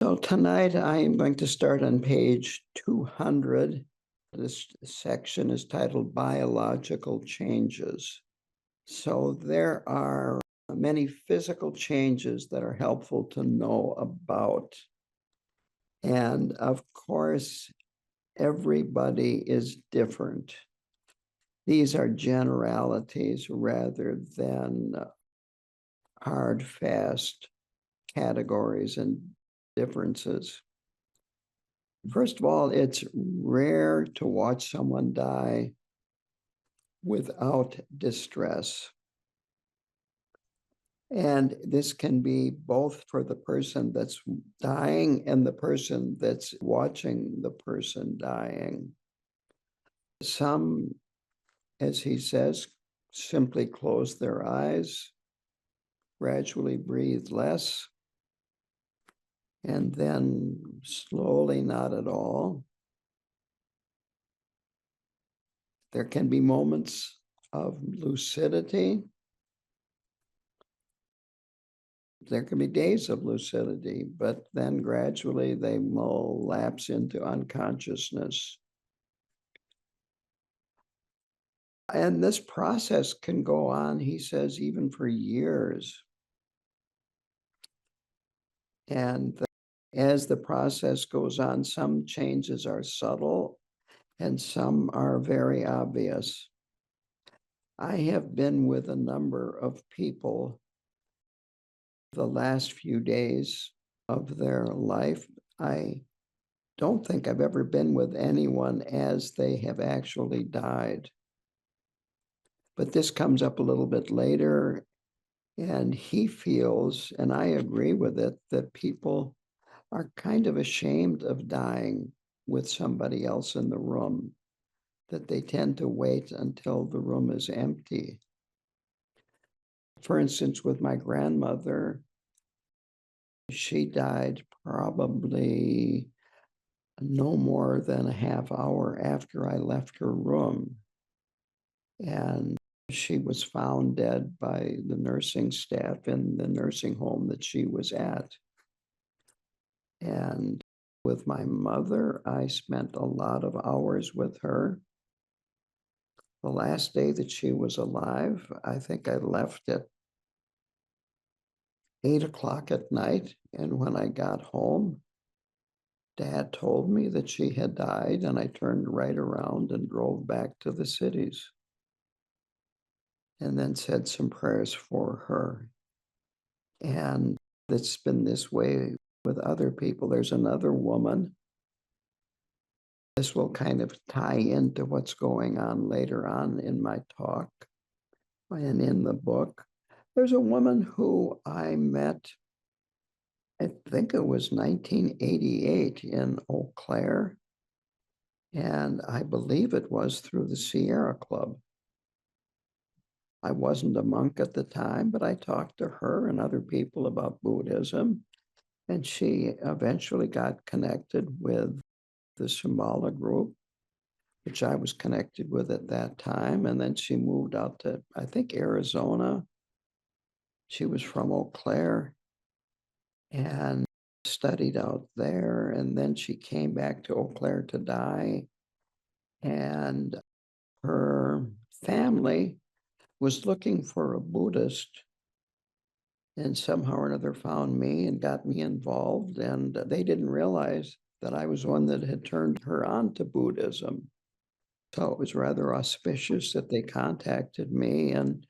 So tonight I am going to start on page 200. This section is titled Biological Changes. So there are many physical changes that are helpful to know about. And of course, everybody is different. These are generalities rather than hard, fast categories and differences. First of all, it's rare to watch someone die without distress. And this can be both for the person that's dying and the person that's watching the person dying. Some, as he says, simply close their eyes, gradually breathe less, and then slowly, not at all. There can be moments of lucidity. There can be days of lucidity, but then gradually they will lapse into unconsciousness. And this process can go on, he says, even for years. And as the process goes on, some changes are subtle and some are very obvious. I have been with a number of people the last few days of their life. I don't think I've ever been with anyone as they have actually died. But this comes up a little bit later, and he feels, and I agree with it, that people are kind of ashamed of dying with somebody else in the room, that they tend to wait until the room is empty. For instance, with my grandmother, she died probably no more than a half hour after I left her room. And she was found dead by the nursing staff in the nursing home that she was at. And with my mother, I spent a lot of hours with her. The last day that she was alive, I think I left at 8 o'clock at night. And when I got home, Dad told me that she had died, and I turned right around and drove back to the cities and then said some prayers for her. And it's been this way with other people. There's another woman. This will kind of tie into what's going on later on in my talk and in the book. There's a woman who I met, I think it was 1988 in Eau Claire, and I believe it was through the Sierra Club. I wasn't a monk at the time, but I talked to her and other people about Buddhism, and she eventually got connected with the Shambhala group, which I was connected with at that time. And then she moved out to, I think, Arizona. She was from Eau Claire and studied out there. And then she came back to Eau Claire to die. And her family was looking for a Buddhist, and somehow or another found me and got me involved. And they didn't realize that I was one that had turned her on to Buddhism. So it was rather auspicious that they contacted me. And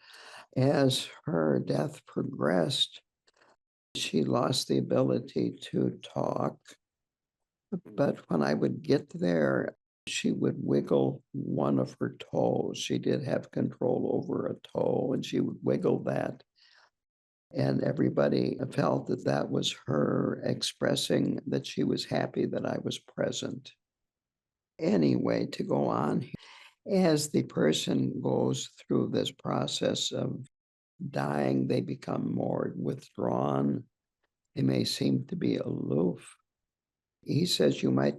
as her death progressed, she lost the ability to talk. But when I would get there, she would wiggle one of her toes. She did have control over a toe, and she would wiggle that. And everybody felt that that was her expressing that she was happy that I was present. Anyway, to go on, as the person goes through this process of dying, they become more withdrawn. They may seem to be aloof. He says you might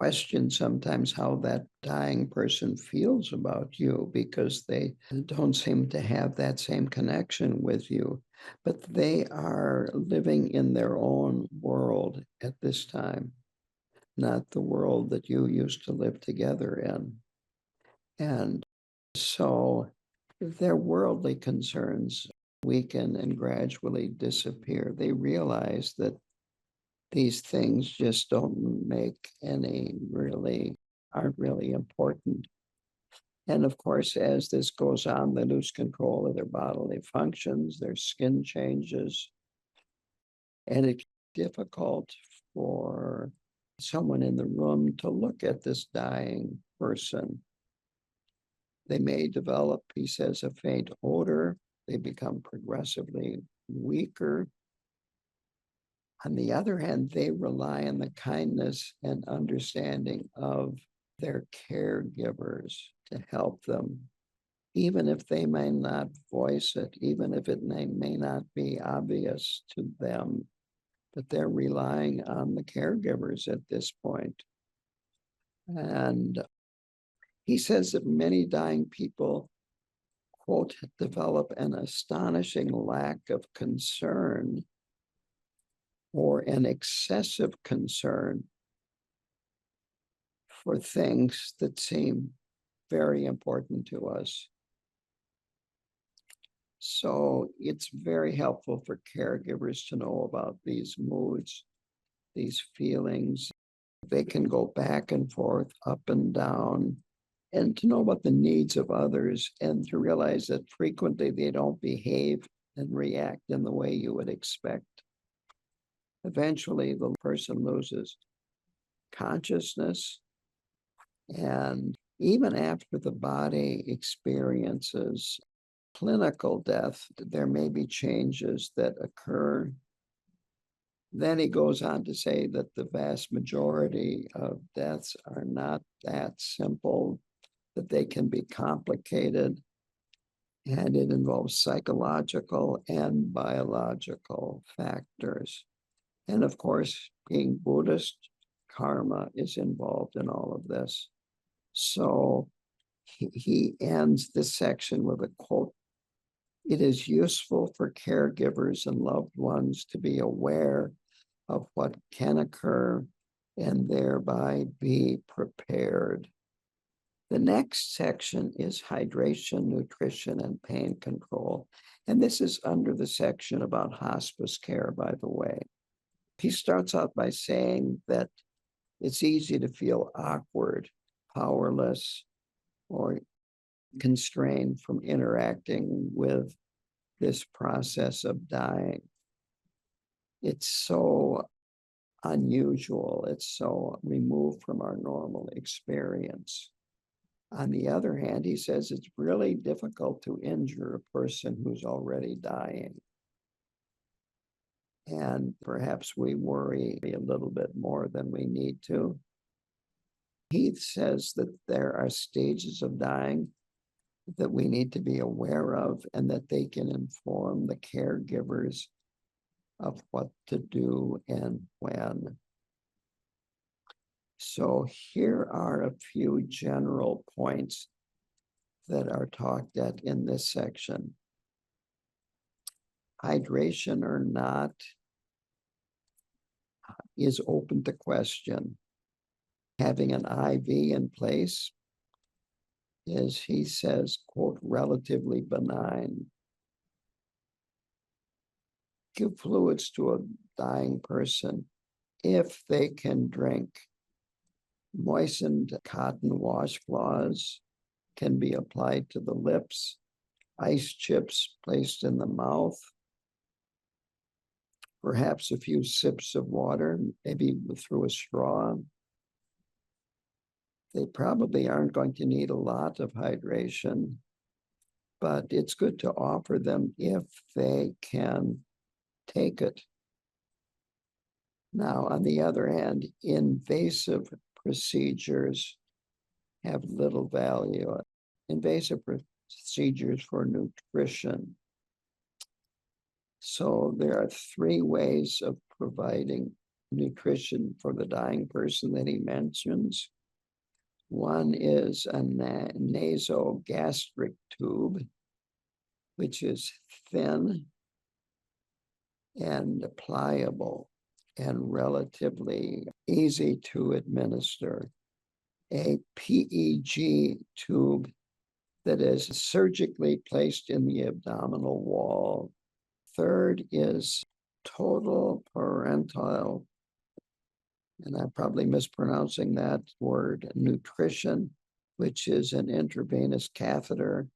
question sometimes how that dying person feels about you because they don't seem to have that same connection with you. But they are living in their own world at this time, not the world that you used to live together in. And so their worldly concerns weaken and gradually disappear. They realize that these things just don't make aren't really important. And of course, as this goes on, they lose control of their bodily functions, their skin changes, and it's difficult for someone in the room to look at this dying person. They may develop, he says, a faint odor. They become progressively weaker. On the other hand, they rely on the kindness and understanding of their caregivers to help them, even if they may not voice it, even if it may not be obvious to them, but they're relying on the caregivers at this point. And he says that many dying people, quote, develop an astonishing lack of concern or an excessive concern for things that seem very important to us. So it's very helpful for caregivers to know about these moods, these feelings. They can go back and forth, up and down, and to know about the needs of others and to realize that frequently they don't behave and react in the way you would expect. Eventually, the person loses consciousness, and even after the body experiences clinical death, there may be changes that occur. Then he goes on to say that the vast majority of deaths are not that simple, that they can be complicated, and it involves psychological and biological factors. And of course, being Buddhist, karma is involved in all of this. So he ends this section with a quote: "It is useful for caregivers and loved ones to be aware of what can occur and thereby be prepared." The next section is hydration, nutrition, and pain control. And this is under the section about hospice care, by the way. He starts out by saying that it's easy to feel awkward, powerless, or constrained from interacting with this process of dying. It's so unusual. It's so removed from our normal experience. On the other hand, he says it's really difficult to injure a person who's already dying. And perhaps we worry a little bit more than we need to. He says that there are stages of dying that we need to be aware of and that they can inform the caregivers of what to do and when. So here are a few general points that are talked at in this section. Hydration or not is open to question. Having an IV in place is, he says, quote, relatively benign. Give fluids to a dying person if they can drink. Moistened cotton washcloths can be applied to the lips, ice chips placed in the mouth, perhaps a few sips of water, maybe through a straw. They probably aren't going to need a lot of hydration, but it's good to offer them if they can take it. Now, on the other hand, invasive procedures have little value. Invasive procedures for nutrition. So there are three ways of providing nutrition for the dying person that he mentions. One is a nasogastric tube, which is thin and pliable and relatively easy to administer. A PEG tube that is surgically placed in the abdominal wall. Third is total parenteral, and I'm probably mispronouncing that word, nutrition, which is an intravenous catheter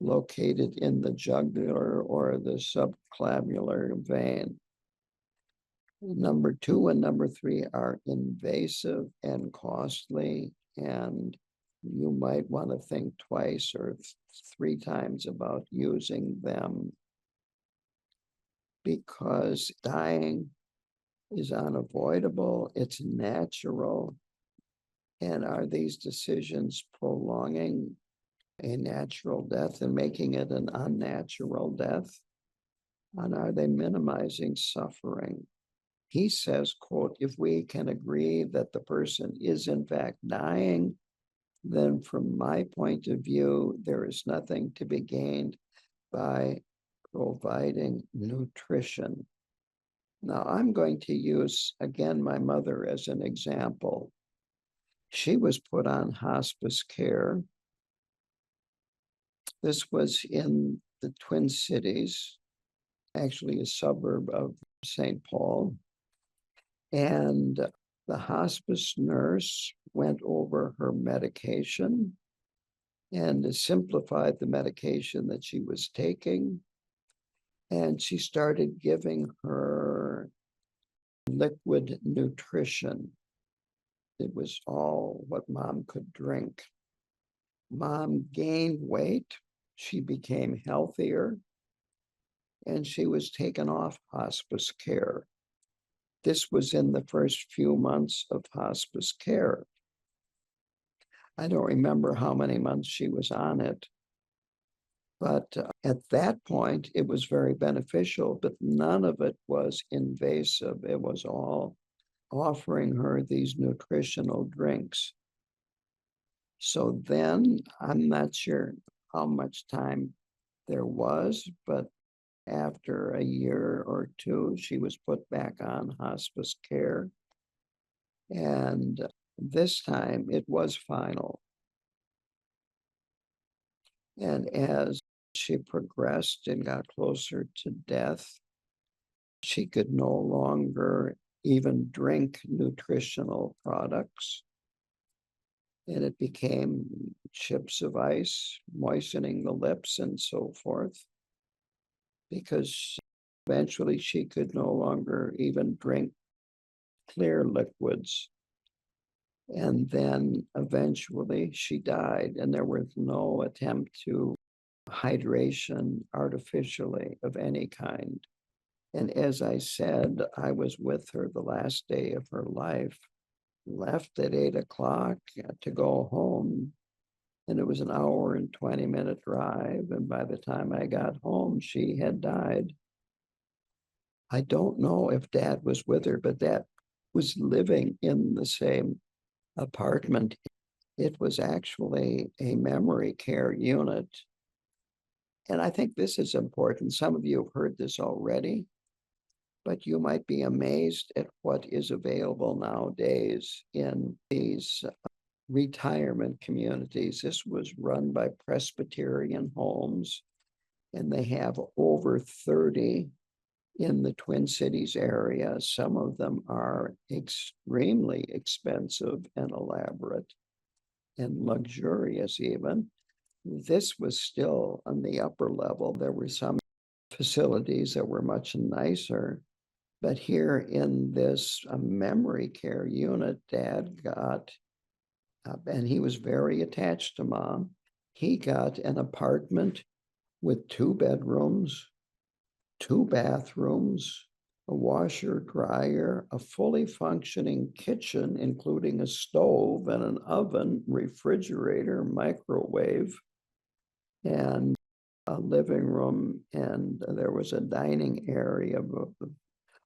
located in the jugular or the subclavicular vein. Number 2 and number 3 are invasive and costly, and you might want to think twice or 3 times about using them, because dying is unavoidable, it's natural. And are these decisions prolonging a natural death and making it an unnatural death? And are they minimizing suffering? He says, quote, if we can agree that the person is in fact dying, then from my point of view, there is nothing to be gained by providing nutrition. Now, I'm going to use, again, my mother as an example. She was put on hospice care. This was in the Twin Cities, actually a suburb of St. Paul. And the hospice nurse went over her medication and simplified the medication that she was taking. And she started giving her liquid nutrition. It was all what Mom could drink. Mom gained weight. She became healthier, and she was taken off hospice care. This was in the first few months of hospice care. I don't remember how many months she was on it, but at that point, it was very beneficial, but none of it was invasive. It was all offering her these nutritional drinks. So then, I'm not sure how much time there was, but after a year or 2, she was put back on hospice care. And this time it was final. And as she progressed and got closer to death, she could no longer even drink nutritional products. And it became chips of ice, moistening the lips and so forth, because eventually she could no longer even drink clear liquids. And then eventually she died, and there was no attempt to hydration artificially of any kind. And as I said, I was with her the last day of her life, left at 8 o'clock to go home. And it was an hour and 20-minute drive. And by the time I got home, she had died. I don't know if Dad was with her, but Dad was living in the same apartment. It was actually a memory care unit. And I think this is important. Some of you have heard this already, but you might be amazed at what is available nowadays in these retirement communities. This was run by Presbyterian Homes, and they have over 30 in the Twin Cities area. Some of them are extremely expensive and elaborate and luxurious even. This was still on the upper level. There were some facilities that were much nicer, but here in this memory care unit, Dad got, and he was very attached to Mom, he got an apartment with 2 bedrooms, 2 bathrooms, a washer, dryer, a fully functioning kitchen, including a stove and an oven, refrigerator, microwave, and a living room. And there was a dining area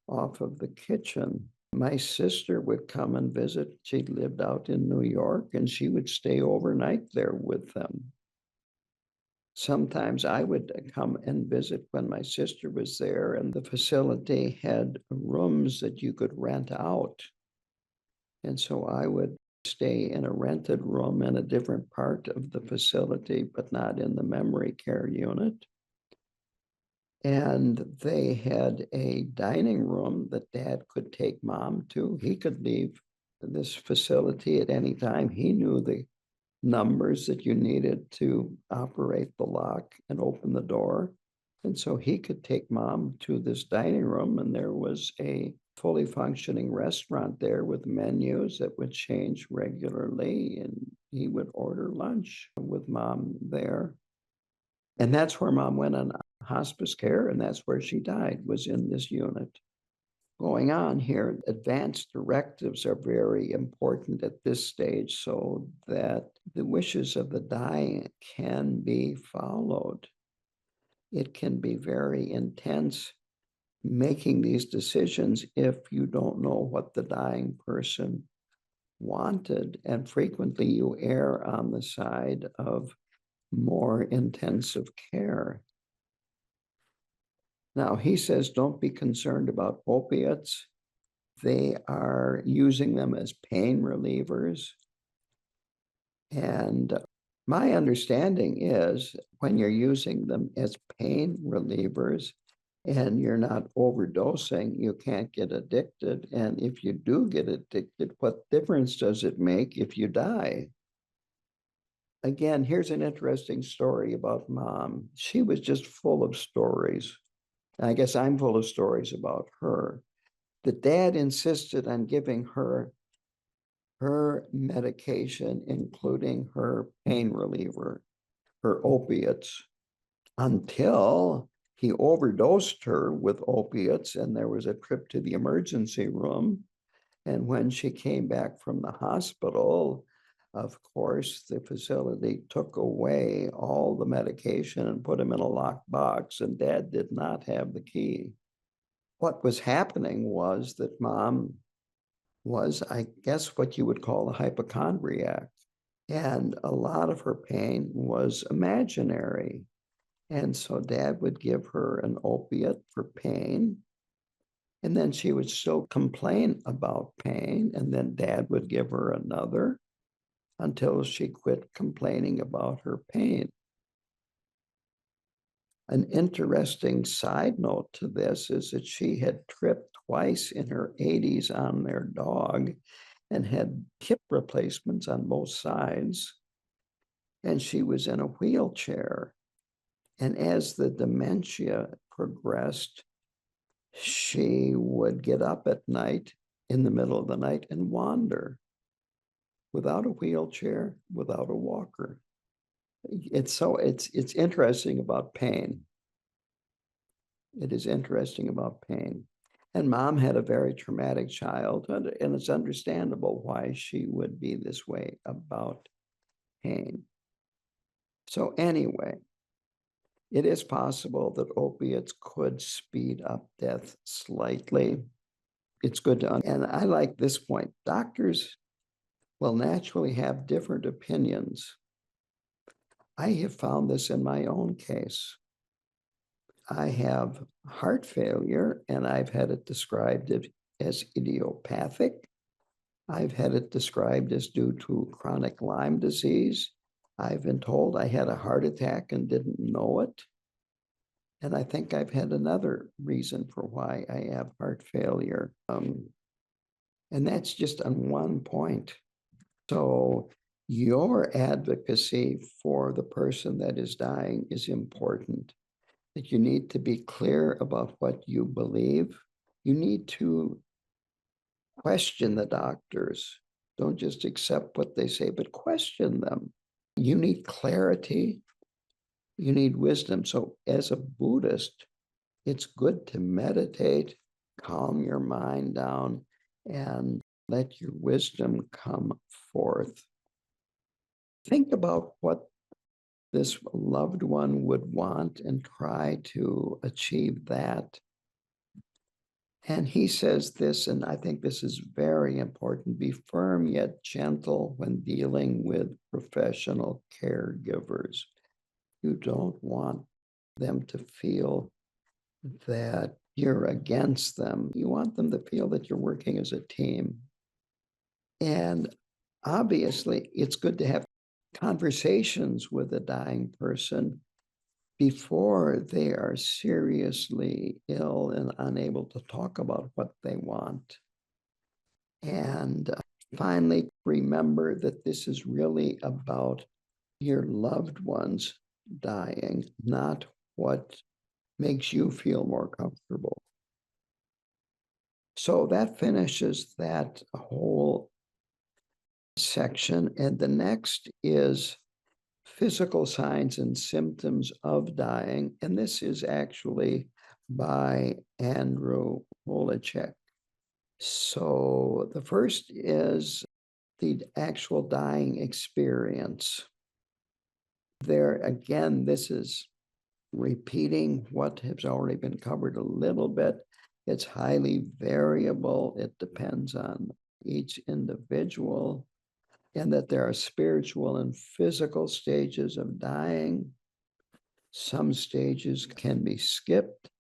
off of the kitchen. My sister would come and visit. She lived out in New York, and she would stay overnight there with them. Sometimes I would come and visit when my sister was there, and the facility had rooms that you could rent out. And so I would stay in a rented room in a different part of the facility, but not in the memory care unit. And they had a dining room that Dad could take Mom to. He could leave this facility at any time. He knew the numbers that you needed to operate the lock and open the door. And so he could take Mom to this dining room, and there was a fully functioning restaurant there with menus that would change regularly. And he would order lunch with Mom there. And that's where Mom went on hospice care, and that's where she died, was in this unit. Going on here, advanced directives are very important at this stage so that the wishes of the dying can be followed. It can be very intense making these decisions if you don't know what the dying person wanted, and frequently you err on the side of more intensive care. Now, he says, don't be concerned about opiates. They are using them as pain relievers. And my understanding is when you're using them as pain relievers and you're not overdosing, you can't get addicted. And if you do get addicted, what difference does it make if you die? Again, here's an interesting story about Mom. She was just full of stories. I guess I'm full of stories about her. The Dad insisted on giving her medication, including her pain reliever, her opiates, until he overdosed her with opiates, and there was a trip to the emergency room. And when she came back from the hospital, of course, the facility took away all the medication and put him in a locked box, and Dad did not have the key. What was happening was that Mom was, I guess, what you would call a hypochondriac. And a lot of her pain was imaginary. And so Dad would give her an opiate for pain. And then she would still complain about pain. And then Dad would give her another until she quit complaining about her pain. An interesting side note to this is that she had tripped twice in her 80s on their dog and had hip replacements on both sides. And she was in a wheelchair. And as the dementia progressed, she would get up at night in the middle of the night and wander without a wheelchair, without a walker. It's interesting about pain. It is interesting about pain. And Mom had a very traumatic childhood, and it's understandable why she would be this way about pain. So anyway, it is possible that opiates could speed up death slightly. It's good to, and I like this point. Doctors will naturally have different opinions. I have found this in my own case. I have heart failure, and I've had it described as idiopathic. I've had it described as due to chronic Lyme disease. I've been told I had a heart attack and didn't know it. And I think I've had another reason for why I have heart failure. And that's just on one point. So your advocacy for the person that is dying is important. That you need to be clear about what you believe. You need to question the doctors. Don't just accept what they say, but question them. You need clarity. You need wisdom. So as a Buddhist, it's good to meditate, calm your mind down, and let your wisdom come forth. Think about what this loved one would want and try to achieve that. And he says this, and I think this is very important: be firm yet gentle when dealing with professional caregivers. You don't want them to feel that you're against them. You want them to feel that you're working as a team. And obviously, it's good to have conversations with a dying person before they are seriously ill and unable to talk about what they want. And finally, remember that this is really about your loved ones dying, not what makes you feel more comfortable. So that finishes that whole section. And the next is physical signs and symptoms of dying. And this is actually by Andrew Holecek. So the first is the actual dying experience. There again, this is repeating what has already been covered a little bit. It's highly variable. It depends on each individual, and that there are spiritual and physical stages of dying. Some stages can be skipped.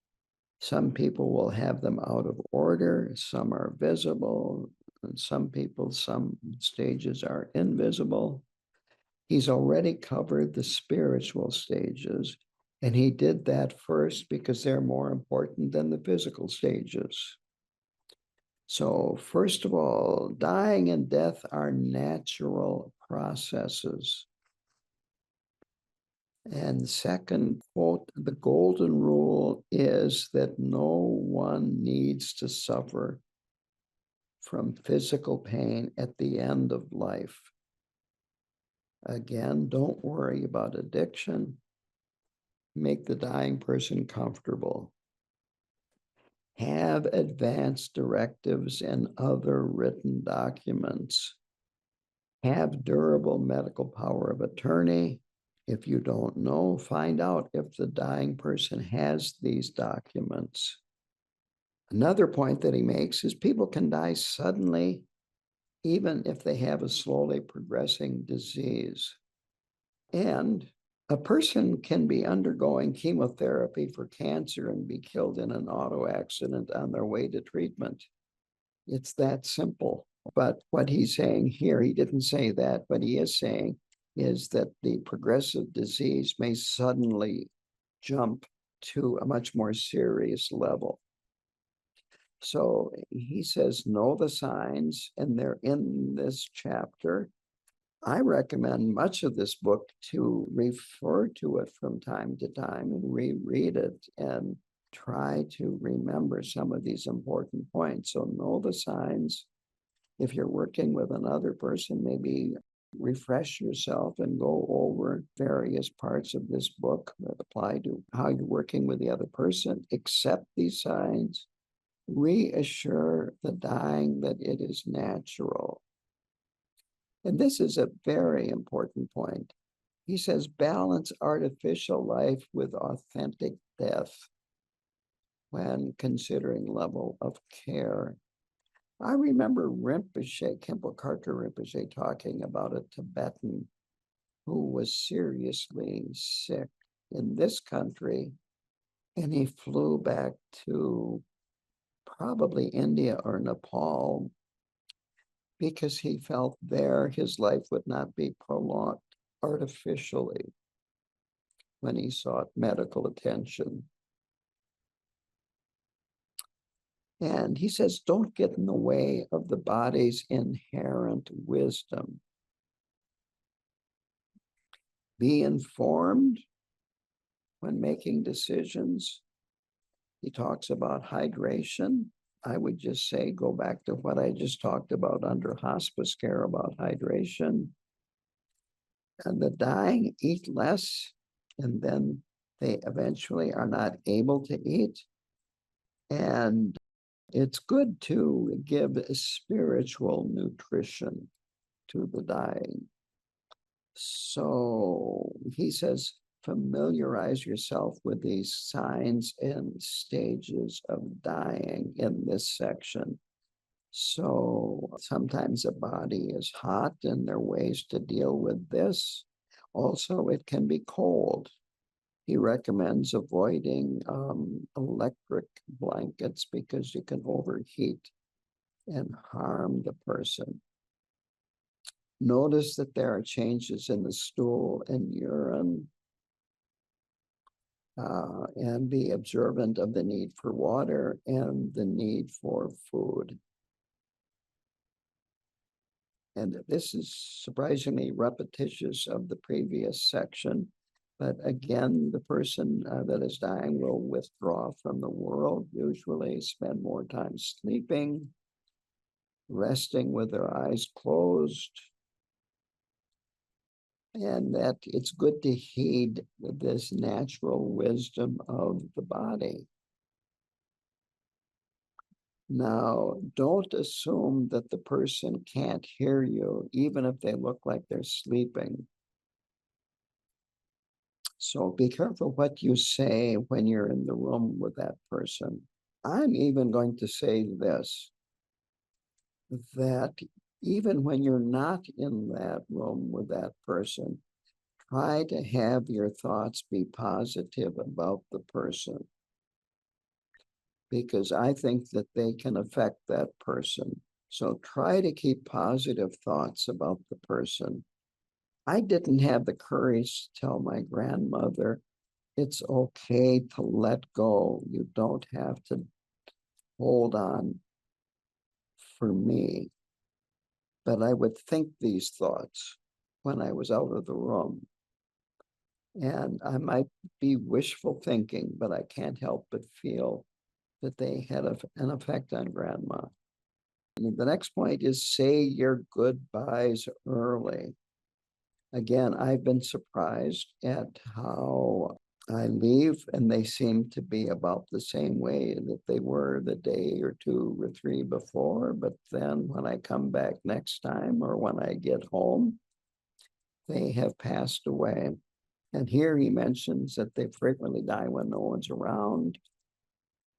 Some people will have them out of order. Some are visible. And some stages are invisible. He's already covered the spiritual stages, and he did that first because they're more important than the physical stages. So, first of all, dying and death are natural processes. And second, quote, the golden rule is that no one needs to suffer from physical pain at the end of life. Again, don't worry about addiction. Make the dying person comfortable. Have advance directives and other written documents. Have durable medical power of attorney. If you don't know, find out if the dying person has these documents. Another point that he makes is people can die suddenly, even if they have a slowly progressing disease. And a person can be undergoing chemotherapy for cancer and be killed in an auto accident on their way to treatment. It's that simple. But what he's saying here, he didn't say that, but he is saying is that the progressive disease may suddenly jump to a much more serious level. So he says, know the signs, and they're in this chapter. I recommend much of this book to refer to it from time to time and reread it and try to remember some of these important points. So know the signs. If you're working with another person, maybe refresh yourself and go over various parts of this book that apply to how you're working with the other person. Accept these signs. Reassure the dying that it is natural. And this is a very important point. He says, balance artificial life with authentic death when considering level of care. I remember Rinpoche, Khenpo Karthar Rinpoche, talking about a Tibetan who was seriously sick in this country, and he flew back to probably India or Nepal because he felt there his life would not be prolonged artificially when he sought medical attention. And he says, don't get in the way of the body's inherent wisdom. Be informed when making decisions. He talks about hydration. I would just say, go back to what I just talked about under hospice care about hydration. And the dying eat less, and then they eventually are not able to eat. And it's good to give spiritual nutrition to the dying. So he says, familiarize yourself with these signs and stages of dying in this section. So sometimes the body is hot, and there are ways to deal with this. Also, it can be cold. He recommends avoiding electric blankets because you can overheat and harm the person. Notice that there are changes in the stool and urine, and be observant of the need for water and the need for food. And this is surprisingly repetitious of the previous section. But again, the person that is dying will withdraw from the world, usually spend more time sleeping, resting with their eyes closed, and that it's good to heed this natural wisdom of the body. Now, don't assume that the person can't hear you, even if they look like they're sleeping. So be careful what you say when you're in the room with that person. I'm even going to say this, that even when you're not in that room with that person, try to have your thoughts be positive about the person, because I think that they can affect that person. So try to keep positive thoughts about the person. I didn't have the courage to tell my grandmother, it's okay to let go. You don't have to hold on for me. But I would think these thoughts when I was out of the room. And I might be wishful thinking, but I can't help but feel that they had an effect on grandma. And the next point is say your goodbyes early. Again, I've been surprised at how I leave and they seem to be about the same way that they were the day or two or three before. But then when I come back next time or when I get home, they have passed away. And here he mentions that they frequently die when no one's around.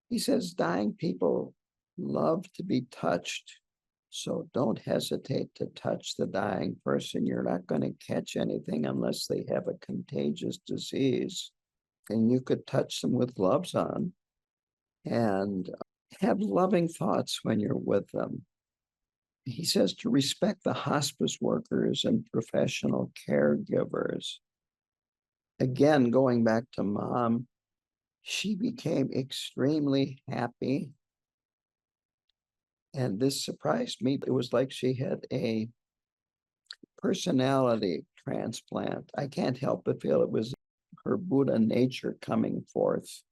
He says dying people love to be touched. So don't hesitate to touch the dying person. You're not going to catch anything unless they have a contagious disease. And you could touch them with gloves on and have loving thoughts when you're with them. He says to respect the hospice workers and professional caregivers. Again, going back to Mom, she became extremely happy. And this surprised me. It was like she had a personality transplant. I can't help but feel it was her Buddha nature coming forth,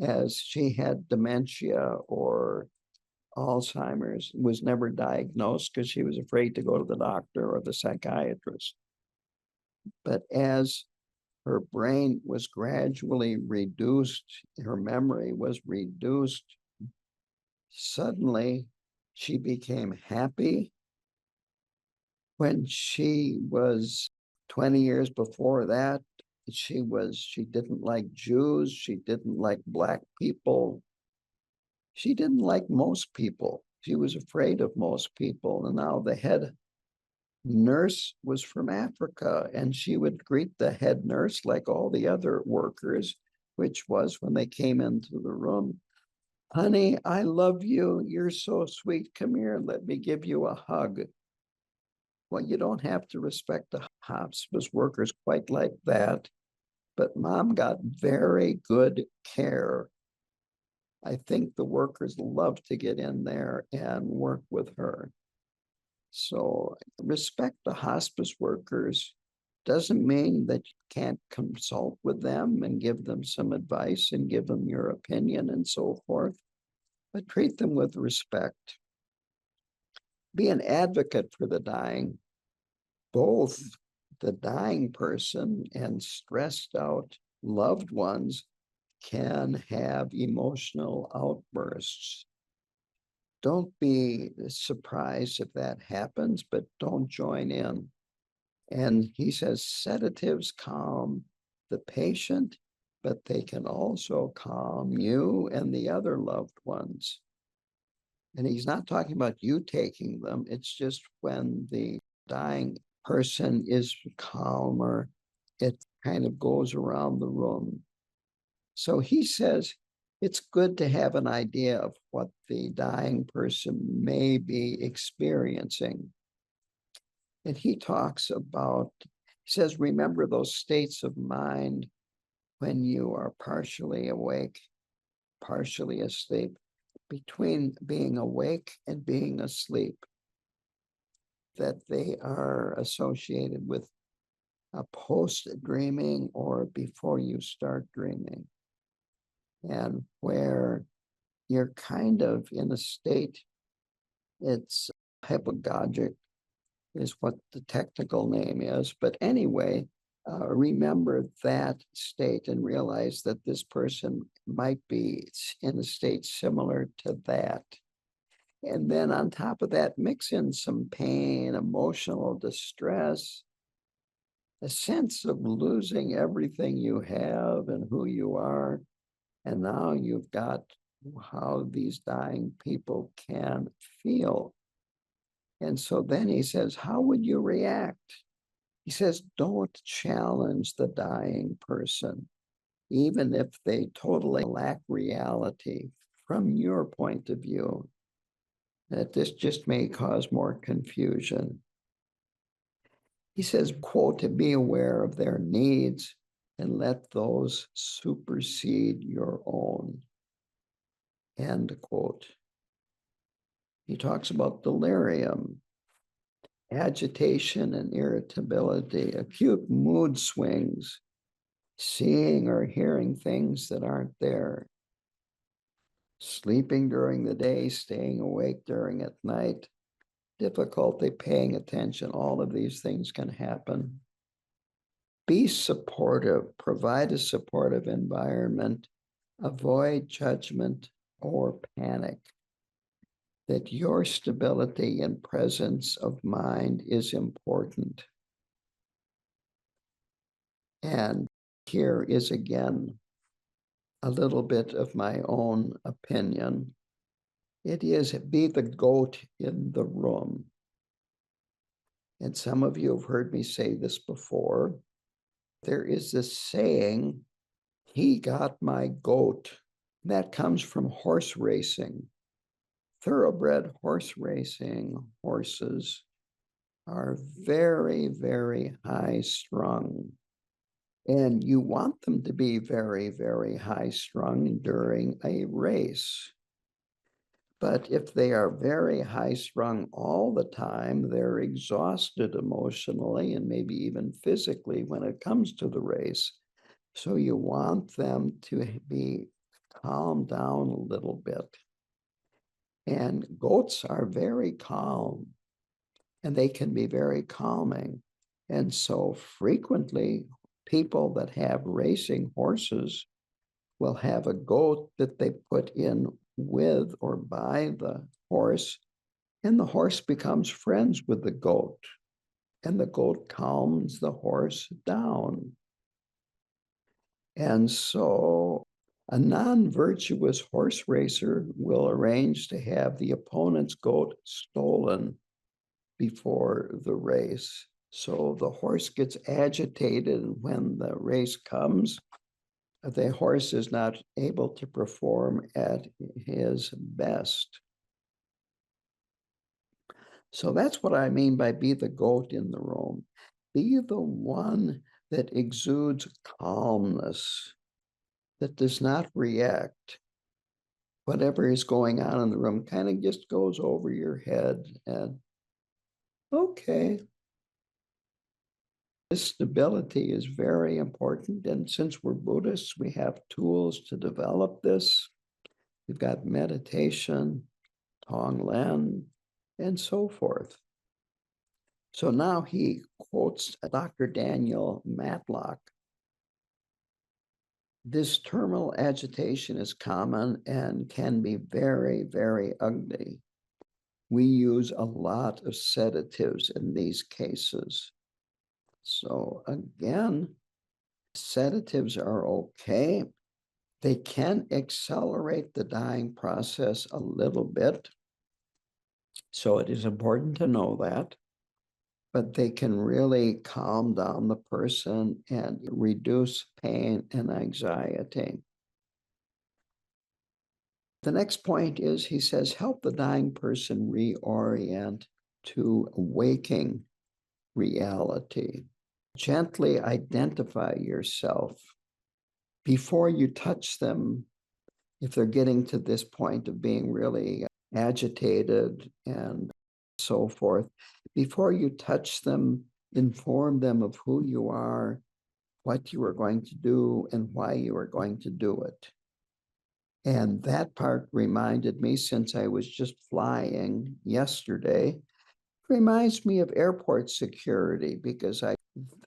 as she had dementia or Alzheimer's, was never diagnosed because she was afraid to go to the doctor or the psychiatrist. But as her brain was gradually reduced, her memory was reduced, suddenly she became happy. When she was 20 years before that, she didn't like Jews, she didn't like Black people, she didn't like most people. She was afraid of most people. And now the head nurse was from Africa, and she would greet the head nurse like all the other workers, which was when they came into the room, honey, I love you. You're so sweet. Come here. Let me give you a hug. Well, you don't have to respect the hospice workers quite like that, but Mom got very good care. I think the workers love to get in there and work with her. So respect the hospice workers doesn't mean that you can't consult with them and give them some advice and give them your opinion and so forth, but treat them with respect. Be an advocate for the dying. Both the dying person and stressed out loved ones can have emotional outbursts. Don't be surprised if that happens, but don't join in. And he says sedatives calm, the patient, but they can also calm you and the other loved ones. And he's not talking about you taking them. It's just when the dying person is calmer, it kind of goes around the room. So he says it's good to have an idea of what the dying person may be experiencing. And he talks about, he says, remember those states of mind when you are partially awake, partially asleep, between being awake and being asleep, that they are associated with a post-dreaming or before you start dreaming, and where you're kind of in a state, it's hypnagogic is what the technical name is. But anyway, remember that state and realize that this person might be in a state similar to that. And then on top of that, mix in some pain, emotional distress, a sense of losing everything you have and who you are. And now you've got how these dying people can feel. And so then he says, how would you react? He says, don't challenge the dying person, even if they totally lack reality from your point of view, that this just may cause more confusion. He says, quote, to be aware of their needs and let those supersede your own, end quote. He talks about delirium, agitation and irritability, acute mood swings, seeing or hearing things that aren't there, sleeping during the day, staying awake during at night, difficulty paying attention. All of these things can happen. Be supportive, provide a supportive environment, avoid judgment or panic. That your stability and presence of mind is important. And here is again a little bit of my own opinion. It is be the goat in the room. And some of you have heard me say this before. There is this saying, he got my goat. That comes from horse racing. Thoroughbred horse racing horses are very, very high strung. And you want them to be very, very high strung during a race. But if they are very high strung all the time, they're exhausted emotionally and maybe even physically when it comes to the race. So you want them to be calmed down a little bit. And goats are very calm, and they can be very calming. And so frequently, people that have racing horses will have a goat that they put in with or by the horse, and the horse becomes friends with the goat, and the goat calms the horse down. And so a non-virtuous horse racer will arrange to have the opponent's goat stolen before the race. So the horse gets agitated when the race comes. The horse is not able to perform at his best. So that's what I mean by be the goat in the room. Be the one that exudes calmness, that does not react. Whatever is going on in the room kind of just goes over your head and, okay. This stability is very important. And since we're Buddhists, we have tools to develop this. We've got meditation, Tonglen, and so forth. So now he quotes Dr. Daniel Matlock. This terminal agitation is common and can be very, very ugly. We use a lot of sedatives in these cases. So again, sedatives are okay. They can accelerate the dying process a little bit. So it is important to know that. But they can really calm down the person and reduce pain and anxiety. The next point is, he says, help the dying person reorient to waking reality. Gently identify yourself before you touch them. If they're getting to this point of being really agitated and so forth, before you touch them, inform them of who you are, what you are going to do, and why you are going to do it. And that part reminded me, since I was just flying yesterday, reminds me of airport security, because I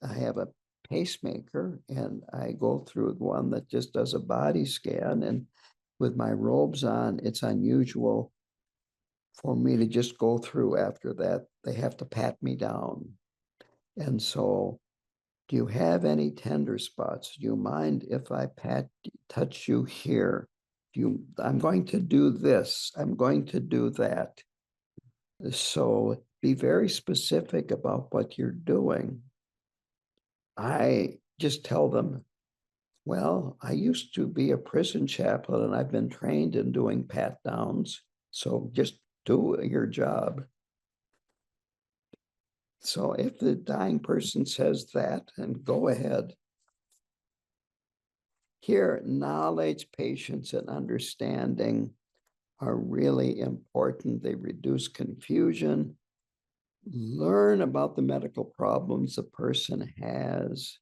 have a pacemaker and I go through one that just does a body scan. And with my robes on, it's unusual for me to just go through after that. They have to pat me down. And so, do you have any tender spots? Do you mind if I touch you here? I'm going to do this. I'm going to do that. So be very specific about what you're doing. I just tell them, well, I used to be a prison chaplain and I've been trained in doing pat downs. So just do your job. So if the dying person says that, and go ahead. Here, knowledge, patience, and understanding are really important. They reduce confusion. Learn about the medical problems the person has.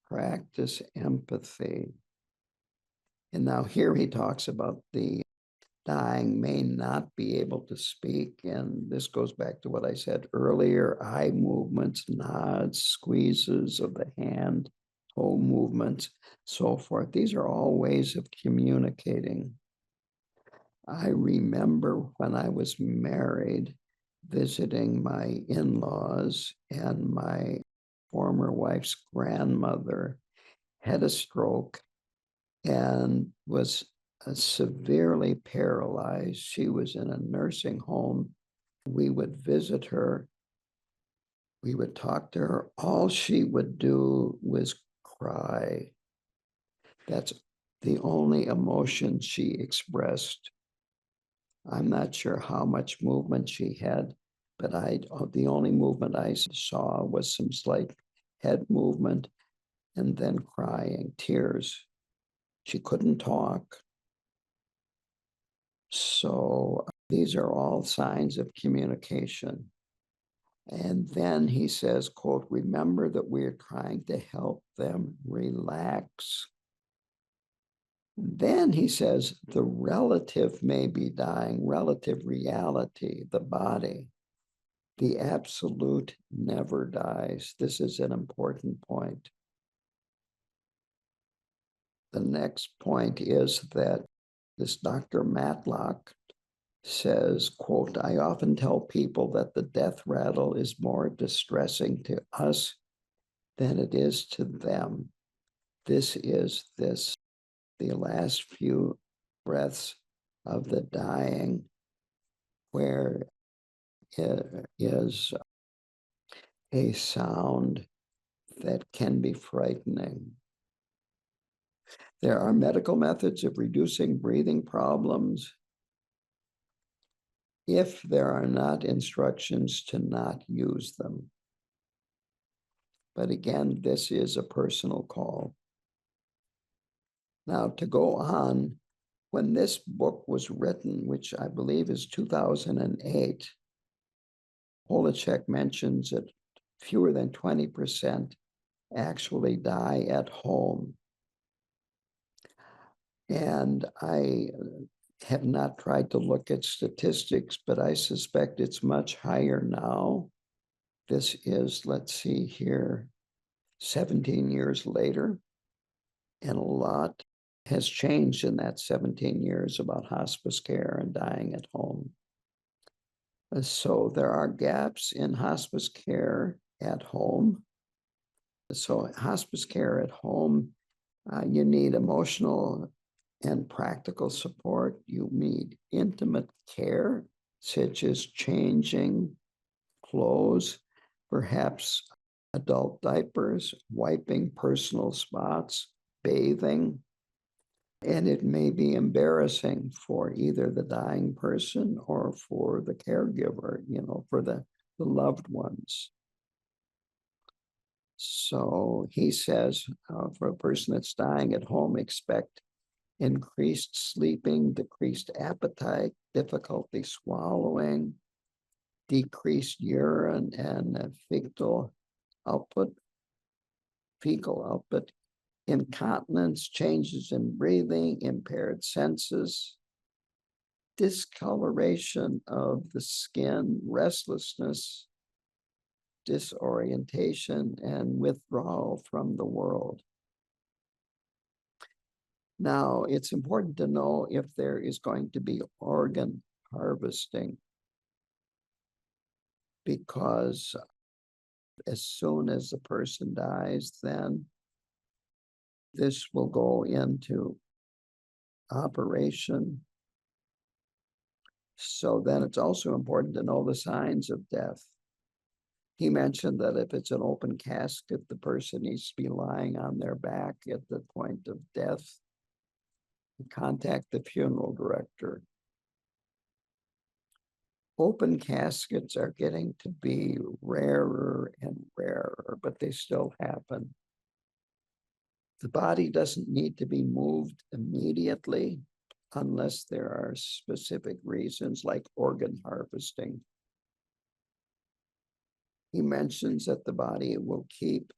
Practice empathy. And now here he talks about the dying may not be able to speak. And this goes back to what I said earlier: eye movements, nods, squeezes of the hand, toe movements, so forth. These are all ways of communicating. I remember when I was married, visiting my in-laws, and my former wife's grandmother had a stroke and was severely paralyzed. She was in a nursing home. We would visit her. We would talk to her. All she would do was cry. That's the only emotion she expressed. I'm not sure how much movement she had, but the only movement I saw was some slight head movement and then crying, tears. She couldn't talk. So these are all signs of communication. And then he says, quote, remember that we're trying to help them relax. Then he says, the relative may be dying, relative reality, the body. The absolute never dies. This is an important point. The next point is that this Dr. Matlock says, quote, I often tell people that the death rattle is more distressing to us than it is to them. This is the last few breaths of the dying, where it is a sound that can be frightening. There are medical methods of reducing breathing problems if there are not instructions to not use them. But again, this is a personal call. Now, to go on, when this book was written, which I believe is 2008, Holecek mentions that fewer than 20% actually die at home. And I have not tried to look at statistics, but I suspect it's much higher now. This is, let's see here, 17 years later, and a lot has changed in that 17 years about hospice care and dying at home. So there are gaps in hospice care at home. So hospice care at home, you need emotional and practical support. You need intimate care, such as changing clothes, perhaps adult diapers, wiping personal spots, bathing. And it may be embarrassing for either the dying person or for the caregiver, for the loved ones. So he says, for a person that's dying at home, expect increased sleeping, decreased appetite, difficulty swallowing, decreased urine and fecal output, incontinence, changes in breathing, impaired senses, discoloration of the skin, restlessness, disorientation, and withdrawal from the world. Now, it's important to know if there is going to be organ harvesting, because as soon as the person dies, then this will go into operation. So then it's also important to know the signs of death. He mentioned that if it's an open casket, the person needs to be lying on their back at the point of death. Contact the funeral director. Open caskets are getting to be rarer and rarer, but they still happen. The body doesn't need to be moved immediately unless there are specific reasons like organ harvesting. He mentions that the body will keep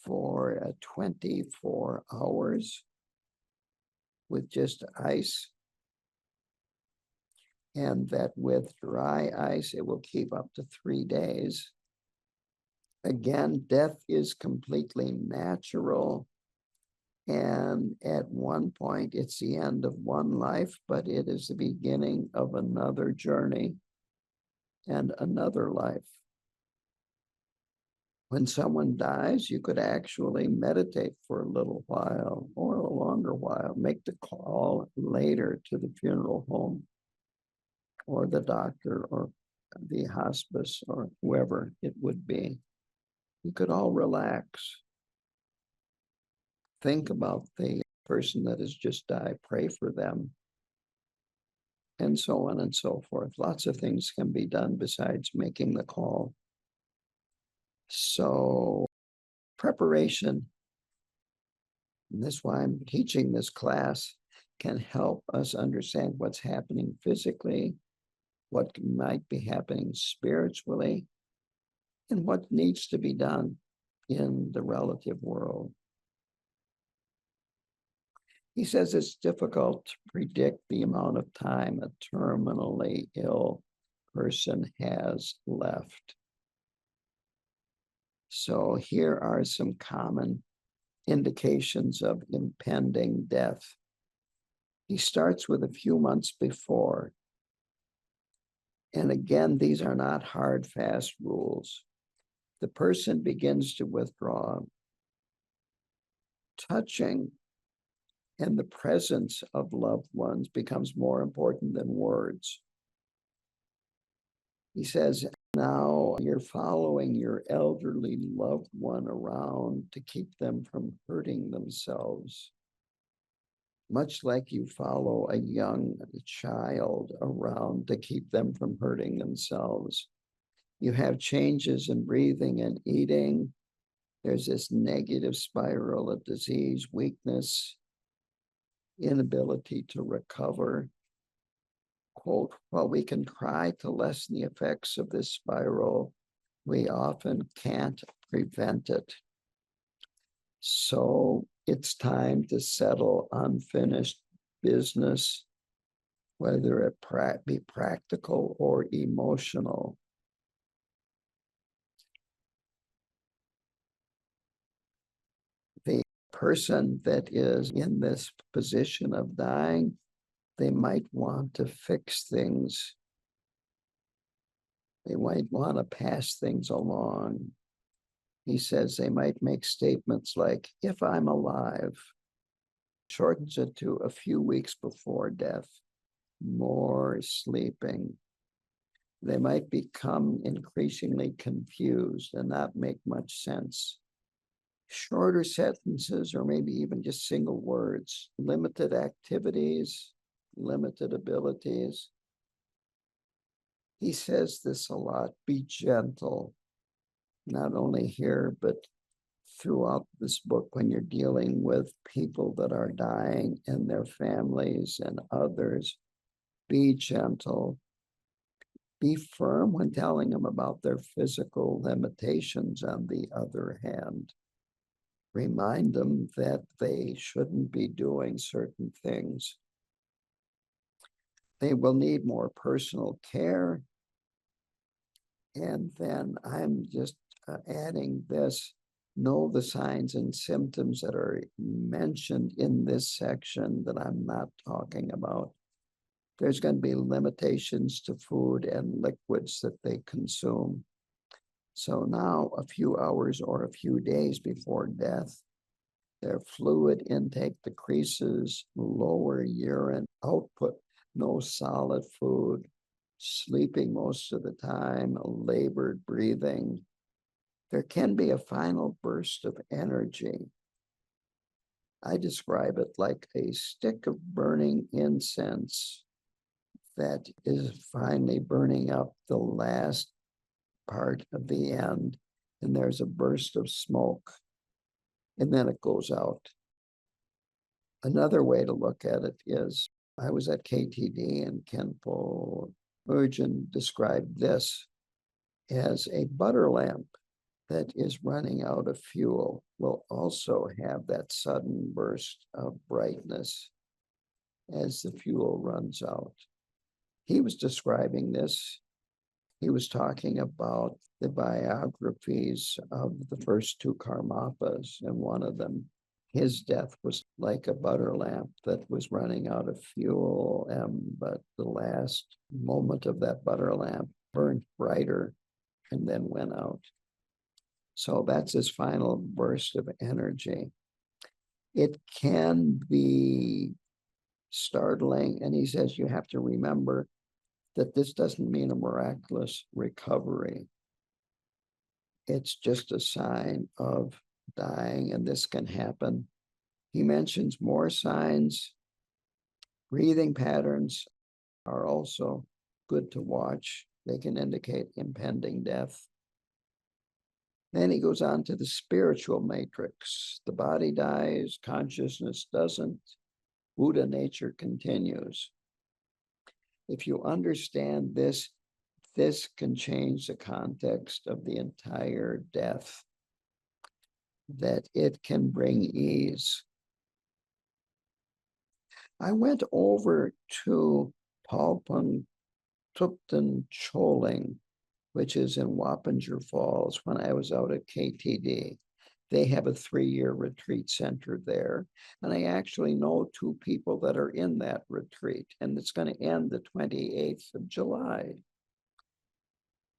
for 24 hours with just ice, and that with dry ice, it will keep up to 3 days. Again, death is completely natural. And at one point, it's the end of one life, but it is the beginning of another journey and another life. When someone dies, you could actually meditate for a little while or a longer while, make the call later to the funeral home or the doctor or the hospice or whoever it would be. You could all relax. Think about the person that has just died, pray for them, and so on and so forth. Lots of things can be done besides making the call. So preparation, and that's why I'm teaching this class, can help us understand what's happening physically, what might be happening spiritually, and what needs to be done in the relative world. He says it's difficult to predict the amount of time a terminally ill person has left. So here are some common indications of impending death. He starts with a few months before. And again, these are not hard, fast rules. The person begins to withdraw. Touching and the presence of loved ones becomes more important than words. He says, now you're following your elderly loved one around to keep them from hurting themselves, much like you follow a young child around to keep them from hurting themselves. You have changes in breathing and eating. There's this negative spiral of disease, weakness, inability to recover. Quote, while we can try to lessen the effects of this spiral, we often can't prevent it. So it's time to settle unfinished business, whether it be practical or emotional. The person that is in this position of dying, they might want to fix things. They might want to pass things along. He says they might make statements like, if I'm alive, shortens it to a few weeks before death, more sleeping. They might become increasingly confused and not make much sense. Shorter sentences, or maybe even just single words, limited activities, limited abilities. He says this a lot, be gentle, not only here, but throughout this book when you're dealing with people that are dying and their families and others. Be gentle. Be firm when telling them about their physical limitations, on the other hand. Remind them that they shouldn't be doing certain things. They will need more personal care. And then I'm just adding this, know the signs and symptoms that are mentioned in this section that I'm not talking about. There's going to be limitations to food and liquids that they consume. So now, a few hours or a few days before death, their fluid intake decreases, lower urine output, no solid food, sleeping most of the time, labored breathing. There can be a final burst of energy. I describe it like a stick of burning incense that is finally burning up the last part of the end, and there's a burst of smoke, and then it goes out. Another way to look at it is, I was at KTD, and Kenpo Urgent described this as a butter lamp that is running out of fuel will also have that sudden burst of brightness as the fuel runs out. He was describing this. He was talking about the biographies of the first two Karmapas, and one of them, his death was like a butter lamp that was running out of fuel, but the last moment of that butter lamp burned brighter and then went out. So that's his final burst of energy. It can be startling, and he says you have to remember that this doesn't mean a miraculous recovery. It's just a sign of dying, and this can happen. He mentions more signs. Breathing patterns are also good to watch. They can indicate impending death. Then he goes on to the spiritual matrix. The body dies, consciousness doesn't. Buddha nature continues. If you understand this, this can change the context of the entire death, that it can bring ease. I went over to Palpung Tupten Choling, which is in Wappinger Falls, when I was out at KTD. They have a 3-year retreat center there. And I actually know 2 people that are in that retreat, and it's going to end the 28th of July.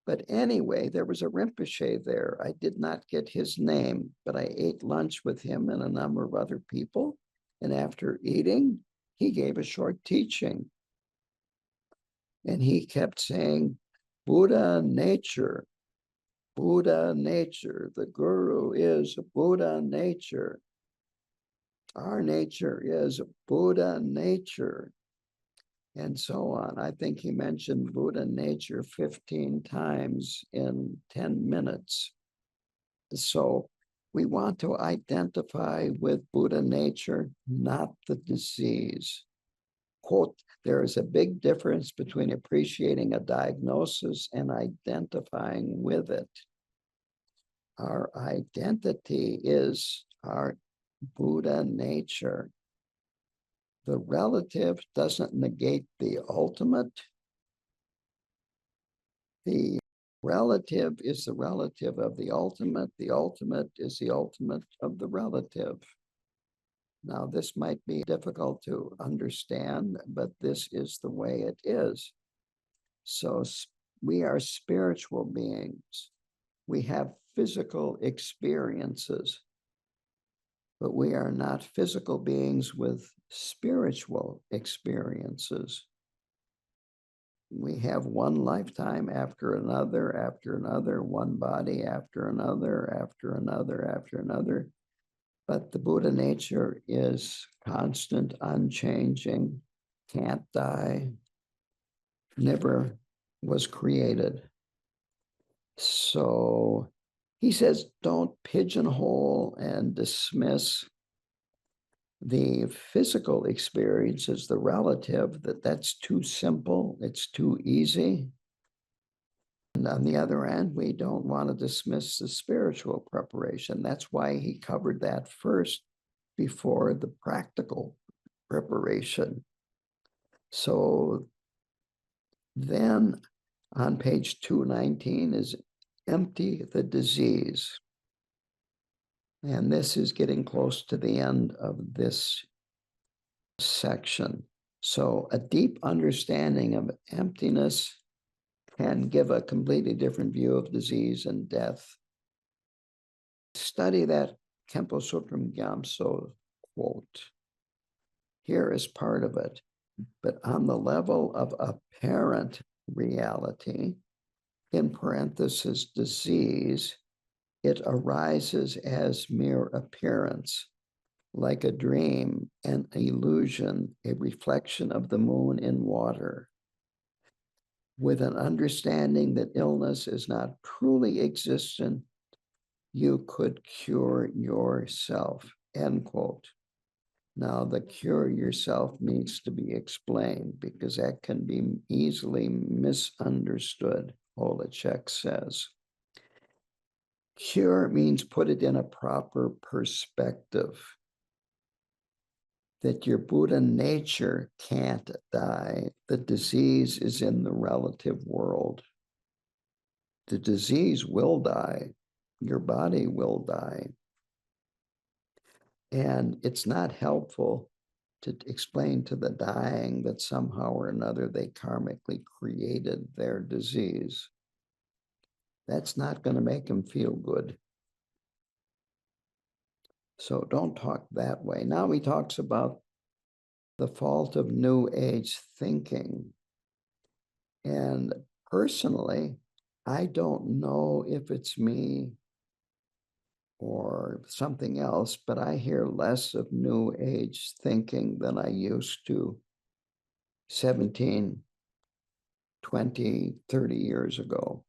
But anyway, there was a Rinpoche there. I did not get his name, but I ate lunch with him and a number of other people. And after eating, he gave a short teaching. And he kept saying, Buddha nature, Buddha nature. The guru is Buddha nature. Our nature is Buddha nature. And so on. I think he mentioned Buddha nature 15 times in 10 minutes. So we want to identify with Buddha nature, not the disease. Quote, there is a big difference between appreciating a diagnosis and identifying with it. Our identity is our Buddha nature. The relative doesn't negate the ultimate. The relative is the relative of the ultimate. The ultimate is the ultimate of the relative. Now, this might be difficult to understand, but this is the way it is. So we are spiritual beings. We have physical experiences, but we are not physical beings with spiritual experiences. We have one lifetime after another, one body after another. But the Buddha nature is constant, unchanging, can't die, never was created. So he says, don't pigeonhole and dismiss the physical experience as the relative, that's too simple, it's too easy. And on the other hand, we don't want to dismiss the spiritual preparation. That's why he covered that first before the practical preparation. So then on page 219 is empty the disease. And this is getting close to the end of this section. So a deep understanding of emptiness can give a completely different view of disease and death. Study that Kempo Sutram Gyamso quote. Here is part of it. But on the level of apparent reality, in parenthesis, disease, it arises as mere appearance, like a dream, an illusion, a reflection of the moon in water. With an understanding that illness is not truly existent, you could cure yourself, end quote. Now, the cure yourself needs to be explained because that can be easily misunderstood, Holecek says. Cure means put it in a proper perspective, that your Buddha nature can't die. The disease is in the relative world. The disease will die. Your body will die. And it's not helpful to explain to the dying that somehow or another they karmically created their disease. That's not going to make them feel good. So don't talk that way. Now he talks about the fault of New Age thinking. And personally, I don't know if it's me or something else, but I hear less of New Age thinking than I used to 17, 20, 30 years ago.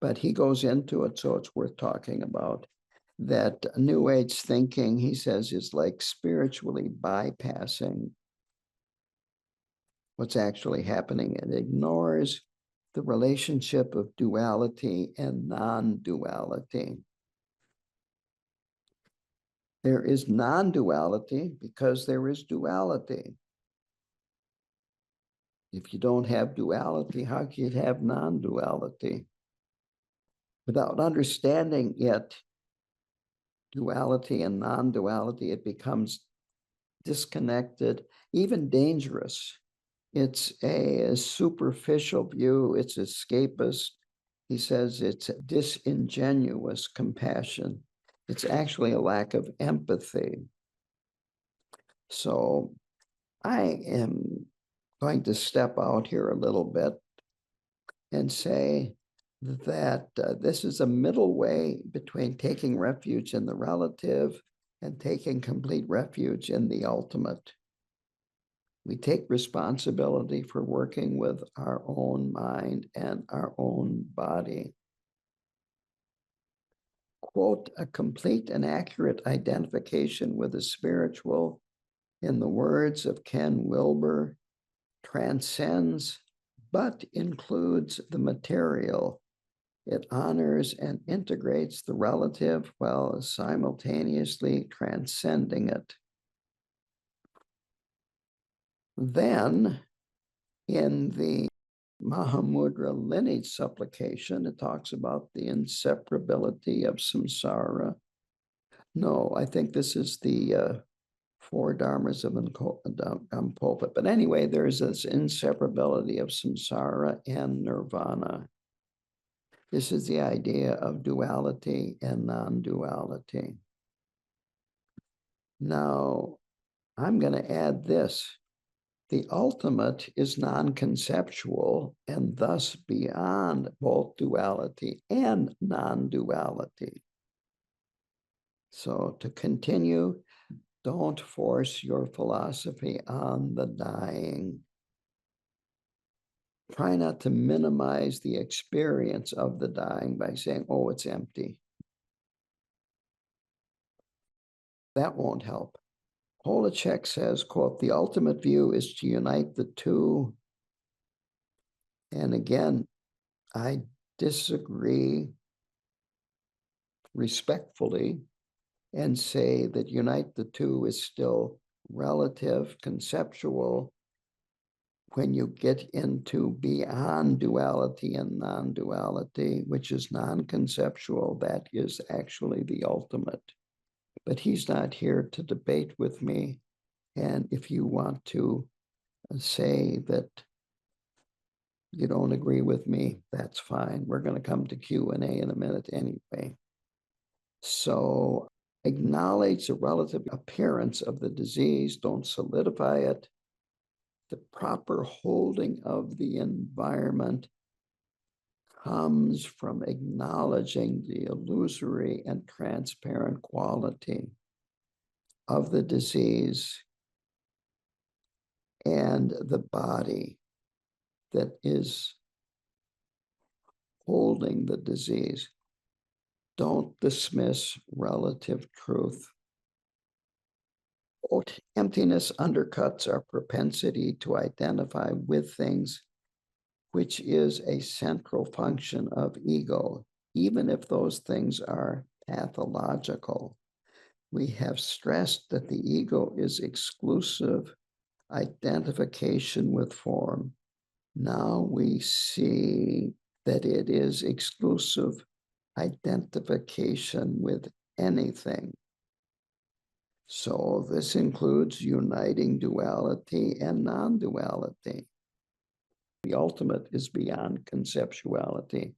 But he goes into it, so it's worth talking about. That New Age thinking, he says, is like spiritually bypassing what's actually happening. It ignores the relationship of duality and non-duality. There is non-duality because there is duality. If you don't have duality, how can you have non-duality? Without understanding it, duality and non-duality, it becomes disconnected, even dangerous. It's a superficial view, it's escapist. He says it's disingenuous compassion. It's actually a lack of empathy. So I am going to step out here a little bit and say that this is a middle way between taking refuge in the relative and taking complete refuge in the ultimate. We take responsibility for working with our own mind and our own body. Quote, a complete and accurate identification with the spiritual, in the words of Ken Wilber, transcends but includes the material. It honors and integrates the relative while simultaneously transcending it. Then, in the Mahamudra lineage supplication, it talks about the inseparability of samsara. No, I think this is the four dharmas of Ampopa. But anyway, there is this inseparability of samsara and nirvana. This is the idea of duality and non-duality. Now, I'm going to add this. The ultimate is non-conceptual and thus beyond both duality and non-duality. So to continue, don't force your philosophy on the dying. Try not to minimize the experience of the dying by saying, oh, it's empty. That won't help. Holecek says, quote, the ultimate view is to unite the two. And again, I disagree respectfully and say that unite the two is still relative, conceptual. When you get into beyond duality and non-duality, which is non-conceptual, that is actually the ultimate. But he's not here to debate with me. And if you want to say that you don't agree with me, that's fine. We're going to come to Q&A in a minute anyway. So acknowledge the relative appearance of the disease. Don't solidify it. The proper holding of the environment comes from acknowledging the illusory and transparent quality of the disease and the body that is holding the disease. Don't dismiss relative truth. Emptiness undercuts our propensity to identify with things, which is a central function of ego, even if those things are pathological. We have stressed that the ego is exclusive identification with form. Now we see that it is exclusive identification with anything. So this includes uniting duality and non-duality. The ultimate is beyond conceptuality.